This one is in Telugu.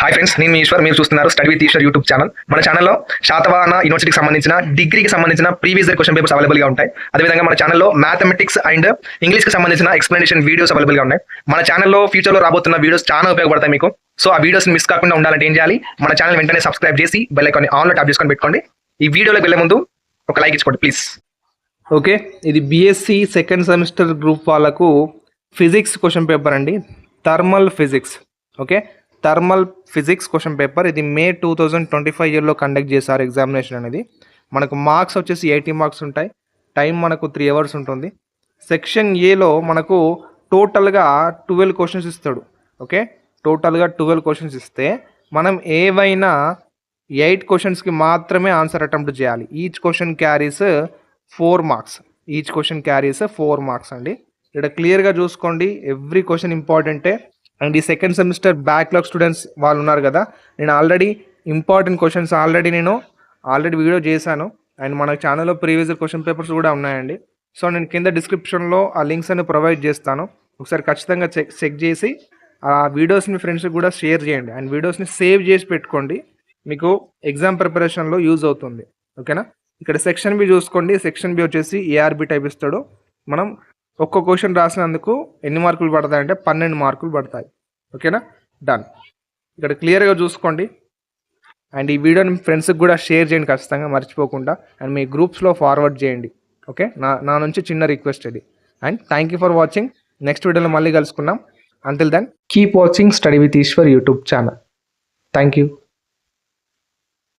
హాయ్ ఫ్రెండ్స్, నేను మీ ఈశ్వర్. మీరు చూస్తున్నారు study with Eshwar YouTube channel. మన ఛానల్లో శాతవాహన యూనివర్సిటీకి సంబంధించిన డిగ్రీకి సంబంధించిన ప్రీవియస్ ఇయర్ క్వశ్చన్ పేపర్స్ అవైలబుల్గా ఉంటాయి. అదేవిధంగా మన ఛానల్లో మ్యాథమెటిక్స్ అండ్ ఇంగ్లీష్కి సంబంధించిన ఎక్స్ప్లెనేషన్ వీడియోస్ అవైలబుల్గా ఉన్నాయి. మన ఛానల్లో ఫ్యూచర్లో రాబోతున్న వీడియోస్ చాలా ఉపయోగపడతాయి మీకు. సో ఆ వీడియోస్ మిస్ కాకుండా ఉండాలంటే ఏం చేయాలి? మన ఛానల్ వెంటనే సబ్స్క్రైబ్ చేసి బెల్ ఐకాన్ ఆన్లో ట్యాప్ చేసుకొని పెట్టుకోండి. ఈ వీడియోలోకి వెళ్ళే ముందు ఒక లైక్ ఇచ్చుకోండి ప్లీజ్. ఓకే, ఇది బీఎస్సీ సెకండ్ సెమిస్టర్ గ్రూప్ వాళ్ళకు ఫిజిక్స్ క్వశ్చన్ పేపర్ అండి. Thermal physics. Okay, thermal physics question paper. ఇది మే 2025 ఇయర్లో కండక్ట్ చేశారు ఎగ్జామినేషన్ అనేది. మనకు మార్క్స్ వచ్చేసి 80 మార్క్స్ ఉంటాయి. టైం మనకు 3 అవర్స్ ఉంటుంది. సెక్షన్ ఏలో మనకు టోటల్గా 12 క్వశ్చన్స్ ఇస్తాడు. ఓకే, టోటల్గా 12 క్వశ్చన్స్ ఇస్తే మనం ఏవైనా 8 క్వశ్చన్స్కి మాత్రమే ఆన్సర్ అటెంప్ట్ చేయాలి. Each question carries 4 marks. Each question carries 4 marks అండి. ఇక్కడ క్లియర్గా చూసుకోండి, ఎవ్రీ క్వశ్చన్ ఇంపార్టెంటే. అండ్ ఈ సెకండ్ సెమిస్టర్ బ్యాక్లాగ్ స్టూడెంట్స్ వాళ్ళు ఉన్నారు కదా, నేను already important questions already video చేశాను. అండ్ మన ఛానల్లో ప్రీవియస్ క్వశ్చన్ పేపర్స్ కూడా ఉన్నాయండి. సో నేను కింద డిస్క్రిప్షన్లో ఆ లింక్స్ అన్ని ప్రొవైడ్ చేస్తాను. ఒకసారి ఖచ్చితంగా చెక్ చేసి ఆ వీడియోస్ని ఫ్రెండ్స్కి కూడా షేర్ చేయండి. అండ్ వీడియోస్ని సేవ్ చేసి పెట్టుకోండి, మీకు ఎగ్జామ్ ప్రిపరేషన్లో యూజ్ అవుతుంది. ఓకేనా? ఇక్కడ సెక్షన్ బి చూసుకోండి. సెక్షన్ బి వచ్చేసి ఏఆర్బి టైప్ ఇస్తాడు. మనం ఒక్క క్వశ్చన్ రాసినందుకు ఎన్ని మార్కులు పడతాయంటే 12 మార్కులు పడతాయి. ఓకేనా? డన్. ఇక్కడ క్లియర్గా చూసుకోండి. అండ్ ఈ వీడియోని ఫ్రెండ్స్కి కూడా షేర్ చేయండి ఖచ్చితంగా, మర్చిపోకుండా. అండ్ మీ గ్రూప్స్లో ఫార్వర్డ్ చేయండి. ఓకే, నా నుంచి చిన్న రిక్వెస్ట్ ఇది. And thank you for watching. Next వీడియోలో మళ్ళీ కలుసుకుందాం. Until then keep watching study with Eshwar YouTube channel. Thank you.